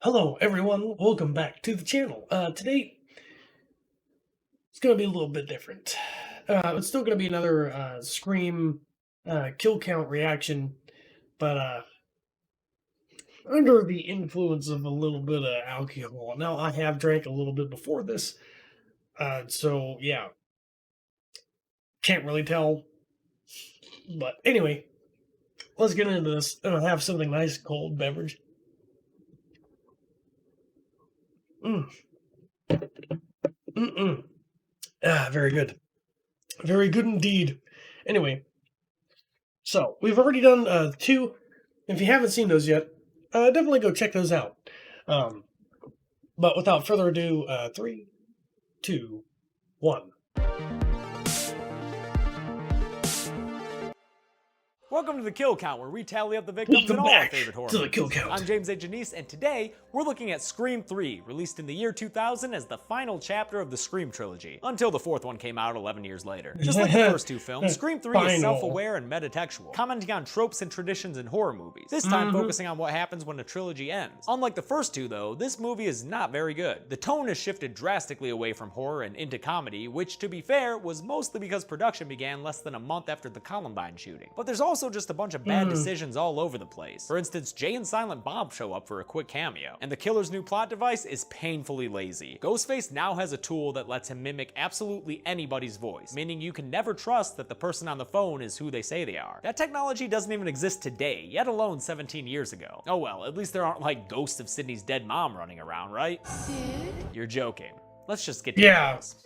Hello everyone, welcome back to the channel. Today it's going to be a little bit different. It's still going to be another Scream kill count reaction, but under the influence of a little bit of alcohol. Now, I have drank a little bit before this, so yeah, can't really tell. But anyway, let's get into this. Have something nice, cold beverage. Very good. Very good indeed. Anyway, so we've already done two. If you haven't seen those yet, definitely go check those out. But without further ado, 3, 2, 1. Welcome to the Kill Count, where we tally up the victims in all our favorite horror movies. Kill Count. I'm James A. Janice, and today we're looking at Scream 3, released in the year 2000 as the final chapter of the Scream trilogy, until the fourth one came out 11 years later. Just like the first two films, Scream 3 is self-aware and metatextual, commenting on tropes and traditions in horror movies, this time focusing on what happens when a trilogy ends. Unlike the first two, though, this movie is not very good. The tone has shifted drastically away from horror and into comedy, which, to be fair, was mostly because production began less than a month after the Columbine shooting. But there's also just a bunch of bad decisions all over the place. For instance, Jay and Silent Bob show up for a quick cameo, and the killer's new plot device is painfully lazy. Ghostface now has a tool that lets him mimic absolutely anybody's voice, meaning you can never trust that the person on the phone is who they say they are. That technology doesn't even exist today, yet alone 17 years ago. Oh well, at least there aren't like ghosts of Sydney's dead mom running around, right? Sid? You're joking. Let's just get to this.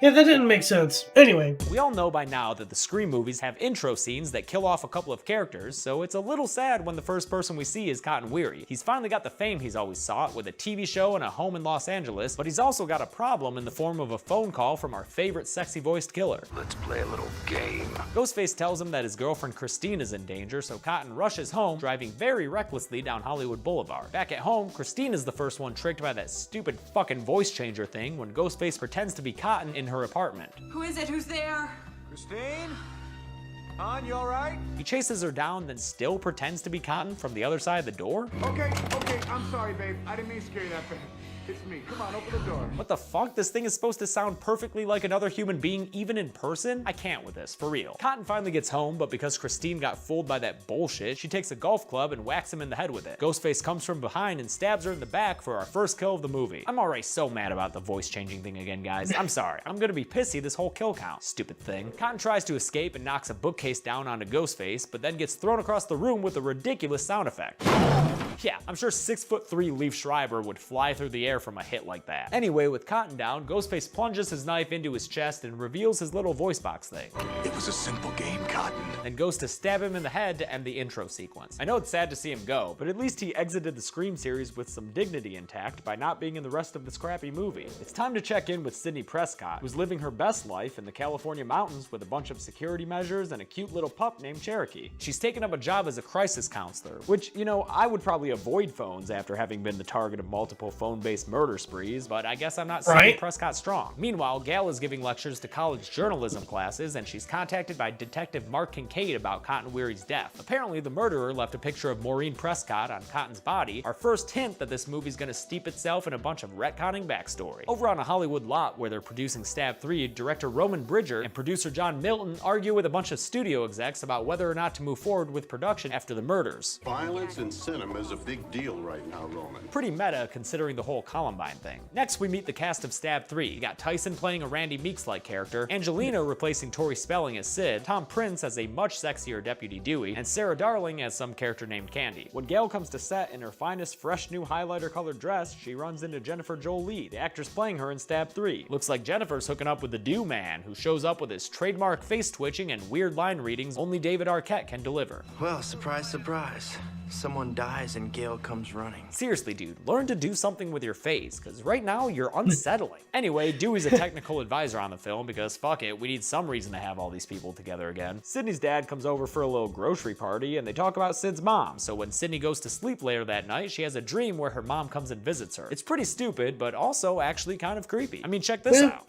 Yeah, that didn't make sense. Anyway. We all know by now that the Scream movies have intro scenes that kill off a couple of characters, so it's a little sad when the first person we see is Cotton Weary. He's finally got the fame he's always sought with a TV show and a home in Los Angeles, but he's also got a problem in the form of a phone call from our favorite sexy-voiced killer. Let's play a little game. Ghostface tells him that his girlfriend Christine is in danger, so Cotton rushes home, driving very recklessly down Hollywood Boulevard. Back at home, Christine is the first one tricked by that stupid fucking voice changer thing when Ghostface pretends to be Cotton in her apartment. Who is it? Who's there? Christine? Hon, you alright? He chases her down, then still pretends to be Cotton from the other side of the door? Okay, I'm sorry, babe. I didn't mean to scare you that bad. It's me. Come on, open the door. What the fuck? This thing is supposed to sound perfectly like another human being, even in person? I can't with this, for real. Cotton finally gets home, but because Christine got fooled by that bullshit, she takes a golf club and whacks him in the head with it. Ghostface comes from behind and stabs her in the back for our first kill of the movie. I'm already so mad about the voice changing thing again, guys. I'm sorry. I'm gonna be pissy this whole kill count. Stupid thing. Cotton tries to escape and knocks a bookcase down onto Ghostface, but then gets thrown across the room with a ridiculous sound effect. Yeah, I'm sure 6'3" Liev Schreiber would fly through the air from a hit like that. Anyway, with Cotton down, Ghostface plunges his knife into his chest and reveals his little voice box thing. It was a simple game, Cotton. And goes to stab him in the head to end the intro sequence. I know it's sad to see him go, but at least he exited the Scream series with some dignity intact by not being in the rest of this crappy movie. It's time to check in with Sidney Prescott, who's living her best life in the California mountains with a bunch of security measures and a cute little pup named Cherokee. She's taken up a job as a crisis counselor, which, you know, I would probably avoid phones after having been the target of multiple phone-based murder sprees, but I guess I'm not Sidney Prescott strong. Meanwhile, Gal is giving lectures to college journalism classes, and she's contacted by Detective Mark Kincaid about Cotton Weary's death. Apparently, the murderer left a picture of Maureen Prescott on Cotton's body, our first hint that this movie's gonna steep itself in a bunch of retconning backstory. Over on a Hollywood lot where they're producing Stab 3, director Roman Bridger and producer John Milton argue with a bunch of studio execs about whether or not to move forward with production after the murders. Violence in cinema is a big deal right now, Roman. Pretty meta considering the whole Columbine thing. Next, we meet the cast of Stab 3. You got Tyson playing a Randy Meeks-like character, Angelina replacing Tori Spelling as Sid, Tom Prince as a much sexier Deputy Dewey, and Sarah Darling as some character named Candy. When Gail comes to set in her finest, fresh new highlighter-colored dress, she runs into Jennifer Jolie, the actress playing her in Stab 3. Looks like Jennifer's hooking up with the Dew Man, who shows up with his trademark face twitching and weird line readings only David Arquette can deliver. Well, surprise, surprise. Someone dies and Gail comes running. Seriously, dude, learn to do something with your face, because right now you're unsettling. Anyway, Dewey's a technical advisor on the film because fuck it, we need some reason to have all these people together again. Sydney's dad comes over for a little grocery party and they talk about Sid's mom, so when Sydney goes to sleep later that night, she has a dream where her mom comes and visits her. It's pretty stupid, but also actually kind of creepy. I mean, check this out.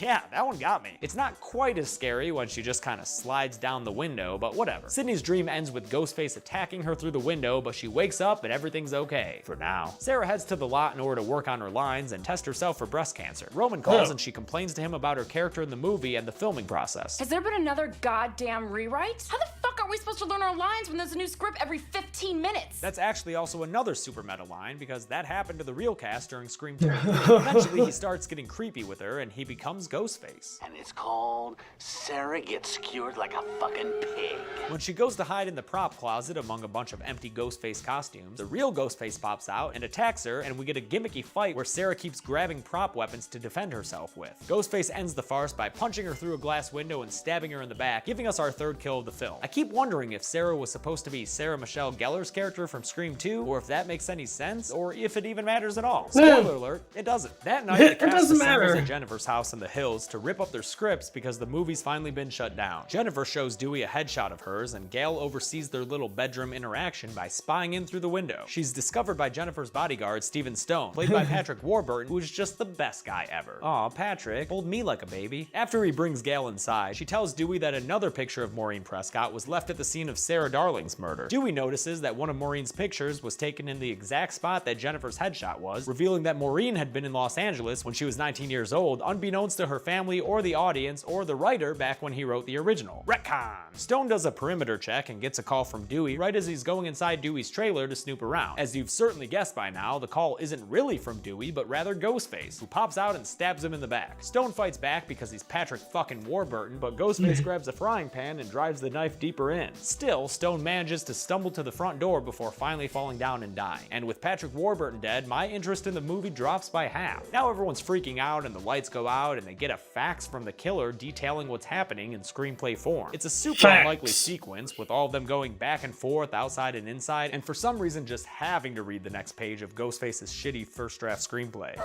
Yeah, that one got me. It's not quite as scary when she just kind of slides down the window, but whatever. Sydney's dream ends with Ghostface attacking her through the window, but she wakes up and everything's okay. For now. Sarah heads to the lot in order to work on her lines and test herself for breast cancer. Roman calls and she complains to him about her character in the movie and the filming process. Has there been another goddamn rewrite? How the fuck are we supposed to learn our lines when there's a new script every 15 minutes? That's actually also another super meta line because that happened to the real cast during Scream 2. Eventually he starts getting creepy with her and he becomes Ghostface. And it's called Sarah Gets Skewered Like a Fucking Pig. When she goes to hide in the prop closet among a bunch of empty Ghostface costumes, the real Ghostface pops out and attacks her, and we get a gimmicky fight where Sarah keeps grabbing prop weapons to defend herself with. Ghostface ends the farce by punching her through a glass window and stabbing her in the back, giving us our third kill of the film. I keep wondering if Sarah was supposed to be Sarah Michelle Gellar's character from Scream 2, or if that makes any sense, or if it even matters at all. Spoiler alert, it doesn't. That night, the cast assembles at Jennifer's house in the hills to rip up their scripts because the movie's finally been shut down. Jennifer shows Dewey a headshot of hers, and Gail oversees their little bedroom interaction by spying in through the window. She's discovered by Jennifer's bodyguard, Stephen Stone, played by Patrick Warburton, who is just the best guy ever. Aw, Patrick, hold me like a baby. After he brings Gail inside, she tells Dewey that another picture of Maureen Prescott was left at the scene of Sarah Darling's murder. Dewey notices that one of Maureen's pictures was taken in the exact spot that Jennifer's headshot was, revealing that Maureen had been in Los Angeles when she was 19 years old, unbeknownst to her family or the audience or the writer back when he wrote the original. Retcon! Stone does a perimeter check and gets a call from Dewey right as he's going inside Dewey's trailer to snoop around. As you've certainly guessed by now, the call isn't really from Dewey, but rather Ghostface, who pops out and stabs him in the back. Stone fights back because he's Patrick fucking Warburton, but Ghostface grabs a frying pan and drives the knife deeper in. Still, Stone manages to stumble to the front door before finally falling down and dying. And with Patrick Warburton dead, my interest in the movie drops by half. Now everyone's freaking out and the lights go out and they get a fax from the killer detailing what's happening in screenplay form. It's a super unlikely sequence with all of them going back and forth outside and inside, and for some reason just having to read the next page of Ghostface's shitty first draft screenplay.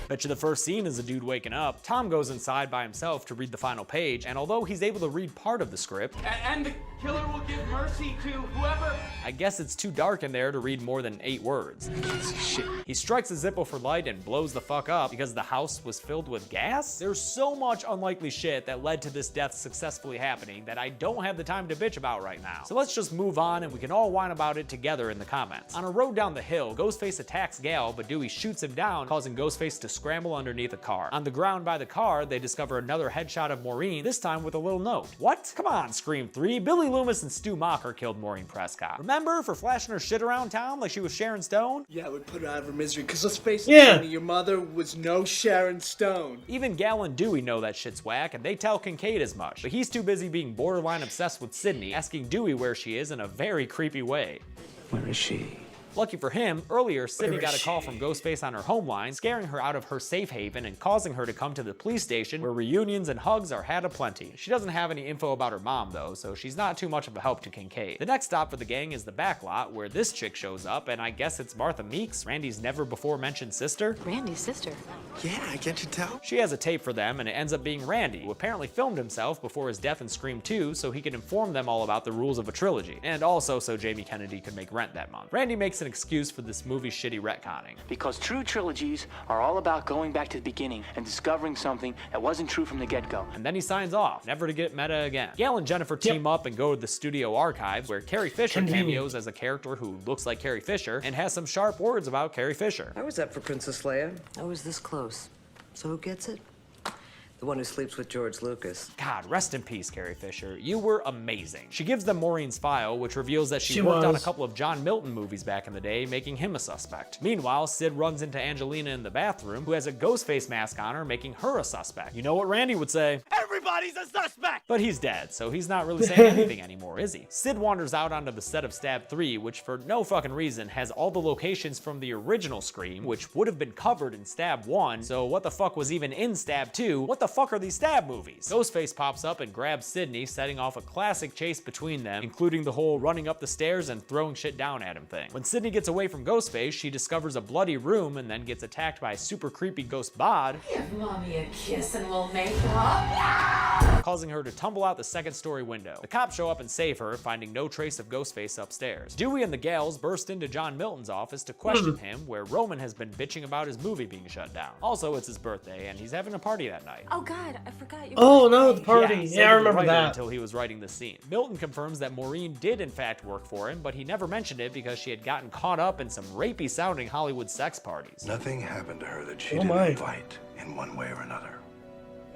Bet you the first scene is a dude waking up. Tom goes inside by himself to read the final page, and although he's able to read part of the script, And the killer will give mercy to whoever. I guess it's too dark in there to read more than 8 words. He strikes a Zippo for light and blows the fuck up because the house was filled with gas? There's so much unlikely shit that led to this death successfully happening that I don't have the time to bitch about right now. So let's just move on and we can all whine about it together in the comments. On a road down the hill, Ghostface attacks Gal, but Dewey shoots him down, causing Ghostface to scramble underneath a car. On the ground by the car, they discover another headshot of Maureen, this time with a little note. What? Come on, Scream 3. Billy Loomis and Stu Macher killed Maureen Prescott. Remember, for flashing her shit around town like she was Sharon Stone? Yeah, it would put her out of her misery, because let's face it, Tony, your mother was no Sharon Stone. Even Gal and Dewey know that shit's whack, and they tell Kincaid as much, but he's too busy being borderline obsessed with Sydney, asking Dewey where she is in a very creepy way. Where is she? Lucky for him, earlier Sydney got a call from Ghostface on her home line, scaring her out of her safe haven and causing her to come to the police station where reunions and hugs are had aplenty. She doesn't have any info about her mom though, so she's not too much of a help to Kincaid. The next stop for the gang is the back lot where this chick shows up, and I guess it's Martha Meeks, Randy's never before mentioned sister. Randy's sister. Yeah, can't you tell? She has a tape for them, and it ends up being Randy, who apparently filmed himself before his death in Scream 2 so he could inform them all about the rules of a trilogy, and also so Jamie Kennedy could make rent that month. Randy makes an excuse for this movie's shitty retconning. Because true trilogies are all about going back to the beginning and discovering something that wasn't true from the get-go. And then he signs off, never to get meta again. Gail and Jennifer team up and go to the studio archives where Carrie Fisher cameos as a character who looks like Carrie Fisher and has some sharp words about Carrie Fisher. I was up for Princess Leia. I was this close. So who gets it? The one who sleeps with George Lucas. God, rest in peace, Carrie Fisher. You were amazing. She gives them Maureen's file, which reveals that she worked on a couple of John Milton movies back in the day, making him a suspect. Meanwhile, Sid runs into Angelina in the bathroom, who has a Ghostface mask on her, making her a suspect. You know what Randy would say? Everybody's a suspect! But he's dead, so he's not really saying anything anymore, is he? Sid wanders out onto the set of Stab 3, which for no fucking reason has all the locations from the original Scream, which would have been covered in Stab 1, so what the fuck was even in Stab 2? What the fuck are these Stab movies? Ghostface pops up and grabs Sydney, setting off a classic chase between them, including the whole running up the stairs and throwing shit down at him thing. When Sydney gets away from Ghostface, she discovers a bloody room and then gets attacked by super creepy ghost Bod. Give mommy a kiss and we'll make up. causing her to tumble out the second-story window. The cops show up and save her, finding no trace of Ghostface upstairs. Dewey and the Gales burst into John Milton's office to question him, where Roman has been bitching about his movie being shut down. Also, it's his birthday, and he's having a party that night. Oh God, I forgot you. Oh no, the party. So Yeah, I did the remember writer that. Until he was writing this scene. Milton confirms that Maureen did in fact work for him, but he never mentioned it because she had gotten caught up in some rapey-sounding Hollywood sex parties. Nothing happened to her that she Oh didn't my. invite in one way or another,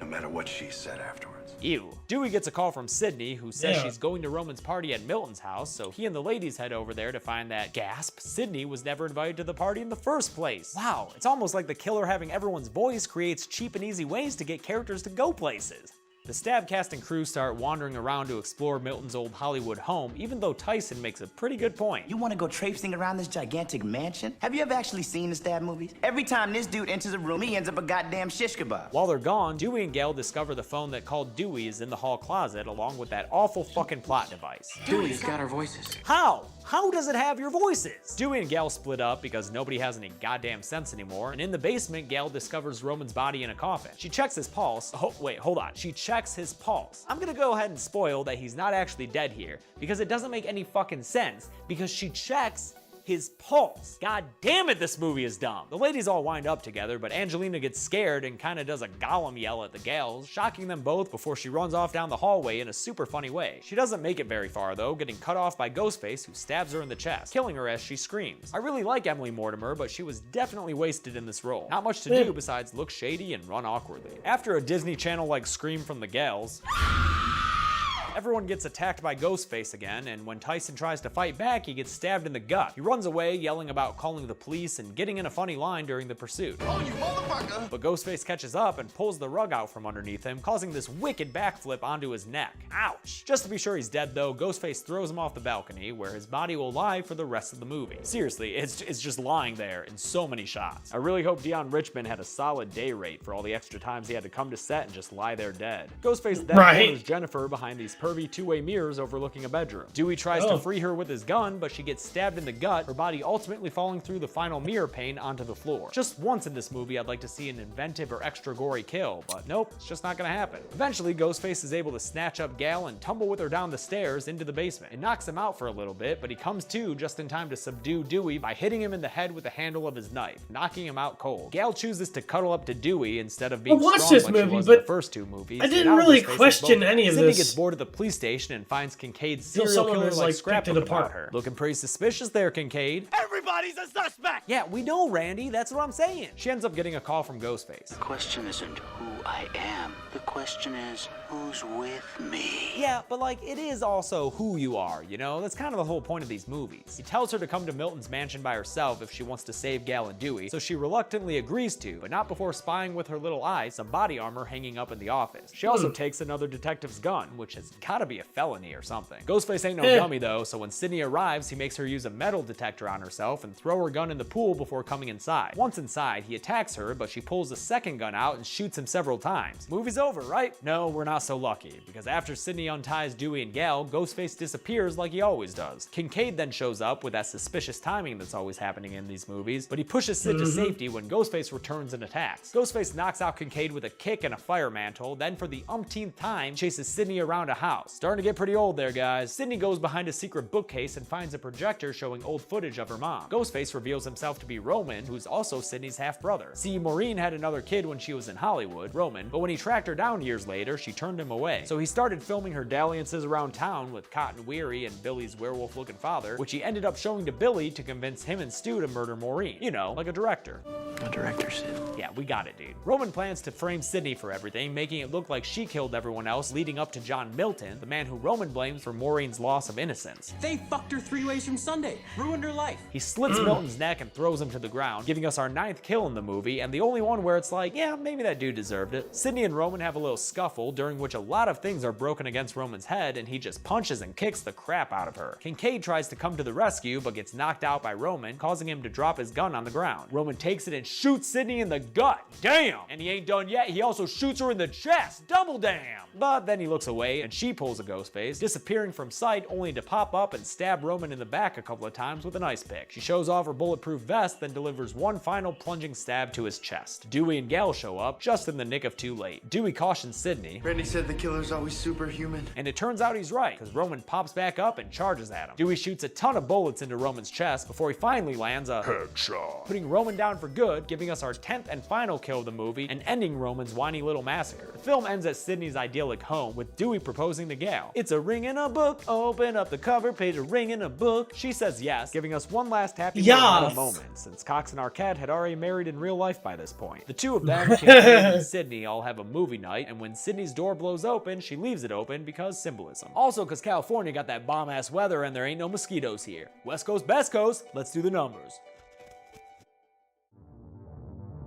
no matter what she said afterwards. Ew. Dewey gets a call from Sydney, who says Yeah. she's going to Roman's party at Milton's house, so he and the ladies head over there to find that, gasp, Sydney was never invited to the party in the first place. Wow, it's almost like the killer having everyone's voice creates cheap and easy ways to get characters to go places. The Stabcast and crew start wandering around to explore Milton's old Hollywood home, even though Tyson makes a pretty good point. You want to go traipsing around this gigantic mansion? Have you ever actually seen the Stab movies? Every time this dude enters a room, he ends up a goddamn shish kebab. While they're gone, Dewey and Gale discover the phone that called Dewey is in the hall closet, along with that awful fucking plot device. Dewey's got our voices. How? How does it have your voices? Dewey and Gale split up because nobody has any goddamn sense anymore, and in the basement, Gale discovers Roman's body in a coffin. She checks his pulse. Oh, wait, hold on. She checks his pulse. I'm gonna go ahead and spoil that he's not actually dead here, because it doesn't make any fucking sense, because she checks his pulse. God damn it, this movie is dumb. The ladies all wind up together, but Angelina gets scared and kinda does a Gollum yell at the Gales, shocking them both before she runs off down the hallway in a super funny way. She doesn't make it very far though, getting cut off by Ghostface, who stabs her in the chest, killing her as she screams. I really like Emily Mortimer, but she was definitely wasted in this role. Not much to do besides look shady and run awkwardly. After a Disney Channel-like scream from the Gales, everyone gets attacked by Ghostface again, and when Tyson tries to fight back, he gets stabbed in the gut. He runs away, yelling about calling the police and getting in a funny line during the pursuit. Oh, you motherfucker! But Ghostface catches up and pulls the rug out from underneath him, causing this wicked backflip onto his neck. Ouch! Just to be sure he's dead though, Ghostface throws him off the balcony, where his body will lie for the rest of the movie. Seriously, it's just lying there in so many shots. I really hope Dion Richmond had a solid day rate for all the extra times he had to come to set and just lie there dead. Ghostface then corners Jennifer behind these pervy two-way mirrors overlooking a bedroom. Dewey tries to free her with his gun, but she gets stabbed in the gut, her body ultimately falling through the final mirror pane onto the floor. Just once in this movie, I'd like to see an inventive or extra gory kill, but nope, it's just not gonna happen. Eventually, Ghostface is able to snatch up Gale and tumble with her down the stairs into the basement. It knocks him out for a little bit, but he comes to just in time to subdue Dewey by hitting him in the head with the handle of his knife, knocking him out cold. Gale chooses to cuddle up to Dewey instead of being strong like she was in the first two movies. I didn't really question any of Sydney this. gets bored at the police station and finds Kincaid's serial someone killer has, like like, scrapbook picked it apart. about her. Looking pretty suspicious there, Kincaid. Everybody's a suspect! Yeah, we know, Randy. That's what I'm saying. She ends up getting a call from Ghostface. The question isn't who I am. The question is who's with me. Yeah, but like, it is also who you are, you know? That's kind of the whole point of these movies. He tells her to come to Milton's mansion by herself if she wants to save Gale and Dewey, so she reluctantly agrees to, but not before spying with her little eye some body armor hanging up in the office. She also takes another detective's gun, which has gotta be a felony or something. Ghostface ain't no dummy though, so when Sydney arrives, he makes her use a metal detector on herself and throw her gun in the pool before coming inside. Once inside, he attacks her, but she pulls a second gun out and shoots him several times. Movie's over, right? No, we're not so lucky, because after Sydney unties Dewey and Gale, Ghostface disappears like he always does. Kincaid then shows up with that suspicious timing that's always happening in these movies, but he pushes Sid to safety when Ghostface returns and attacks. Ghostface knocks out Kincaid with a kick and a fire mantle, then for the umpteenth time, chases Sydney around a house. Starting to get pretty old there, guys. Sydney goes behind a secret bookcase and finds a projector showing old footage of her mom. Ghostface reveals himself to be Roman, who's also Sydney's half-brother. See, Maureen had another kid when she was in Hollywood, Roman, but when he tracked her down years later, she turned him away. So he started filming her dalliances around town with Cotton Weary and Billy's werewolf-looking father, which he ended up showing to Billy to convince him and Stu to murder Maureen. You know, like a director. A director, Sid. Yeah, we got it, dude. Roman plans to frame Sydney for everything, making it look like she killed everyone else, leading up to John Milton, the man who Roman blames for Maureen's loss of innocence. They fucked her 3 ways from Sunday, ruined her life. He slits Milton's neck and throws him to the ground, giving us our 9th kill in the movie, and the only one where it's like, yeah, maybe that dude deserved it. Sydney and Roman have a little scuffle, during which a lot of things are broken against Roman's head, and he just punches and kicks the crap out of her. Kincaid tries to come to the rescue, but gets knocked out by Roman, causing him to drop his gun on the ground. Roman takes it and shoots Sydney in the gut. Damn! And he ain't done yet, he also shoots her in the chest. Double damn! But then he looks away and she pulls a ghost face, disappearing from sight only to pop up and stab Roman in the back a couple of times with an ice pick. She shows off her bulletproof vest, then delivers one final plunging stab to his chest. Dewey and Gal show up just in the nick of too late. Dewey cautions Sydney. Randy said the killer's always superhuman. And it turns out he's right, because Roman pops back up and charges at him. Dewey shoots a ton of bullets into Roman's chest before he finally lands a headshot, putting Roman down for good, giving us our 10th and final kill of the movie and ending Roman's whiny little massacre. The film ends at Sydney's idyllic home, with Dewey proposing to Gal. It's a ring in a book, open up the cover page, a ring in a book. She says yes, giving us one last happy moment, since Cox and Arquette had already married in real life by this point. The two of them, Kim and Sydney, all have a movie night, and when Sydney's door blows open, she leaves it open because symbolism. Also, because California got that bomb-ass weather and there ain't no mosquitoes here. West Coast, best coast, let's do the numbers.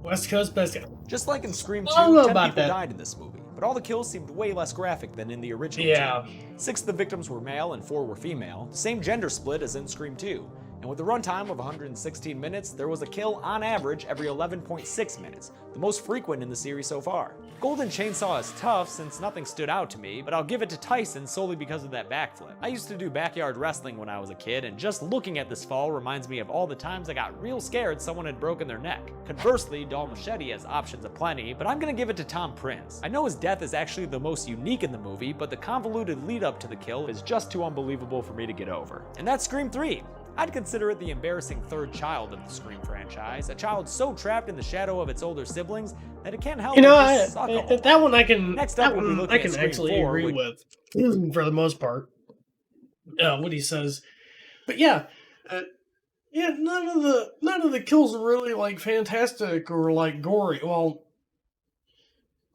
West Coast, best coast. Just like in Scream 2, I don't know 10 about people that. died in this movie, but all the kills seemed way less graphic than in the original Yeah. 2. 6 of the victims were male and 4 were female, the same gender split as in Scream 2. And with a runtime of 116 minutes, there was a kill on average every 11.6 minutes, the most frequent in the series so far. Golden Chainsaw is tough since nothing stood out to me, but I'll give it to Tyson solely because of that backflip. I used to do backyard wrestling when I was a kid, and just looking at this fall reminds me of all the times I got real scared someone had broken their neck. Conversely, Doll Machete has options aplenty, but I'm gonna give it to Tom Prince. I know his death is actually the most unique in the movie, but the convoluted lead up to the kill is just too unbelievable for me to get over. And that's Scream 3. I'd consider it the embarrassing third child of the Scream franchise, a child so trapped in the shadow of its older siblings that it can't help but just suck a whole that one I can. Next that up, we'll be one looking I at can Scream actually 4, agree which- with for the most part. What he says, but yeah, none of the kills are really like fantastic or like gory. Well,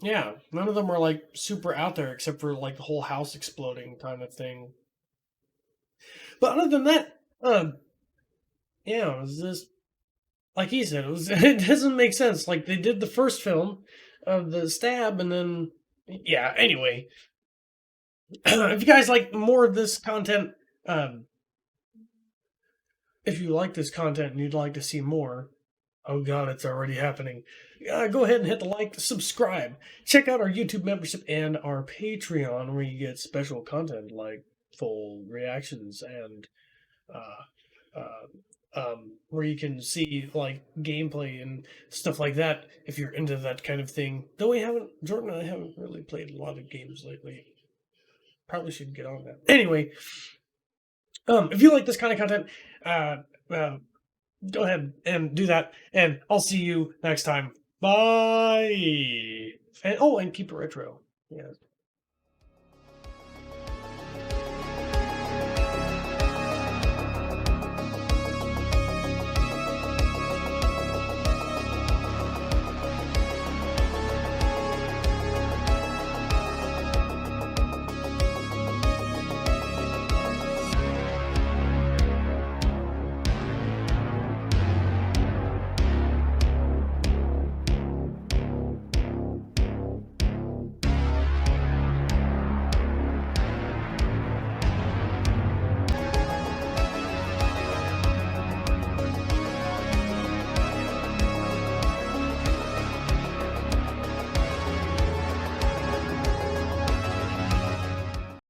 yeah, none of them are like super out there except for like the whole house exploding kind of thing. But other than that, yeah, it was just like he said. It doesn't make sense. Like they did the first film of the stab, and then yeah. Anyway, if you guys like more of this content, if you like this content and you'd like to see more, oh god, it's already happening. Go ahead and hit the like, subscribe, check out our YouTube membership and our Patreon, where you get special content like full reactions and where you can see like gameplay and stuff like that if you're into that kind of thing. Though Jordan and I haven't really played a lot of games lately. Probably should get on that. Anyway, if you like this kind of content, go ahead and do that, and I'll see you next time. Bye. And keep it retro. Yeah.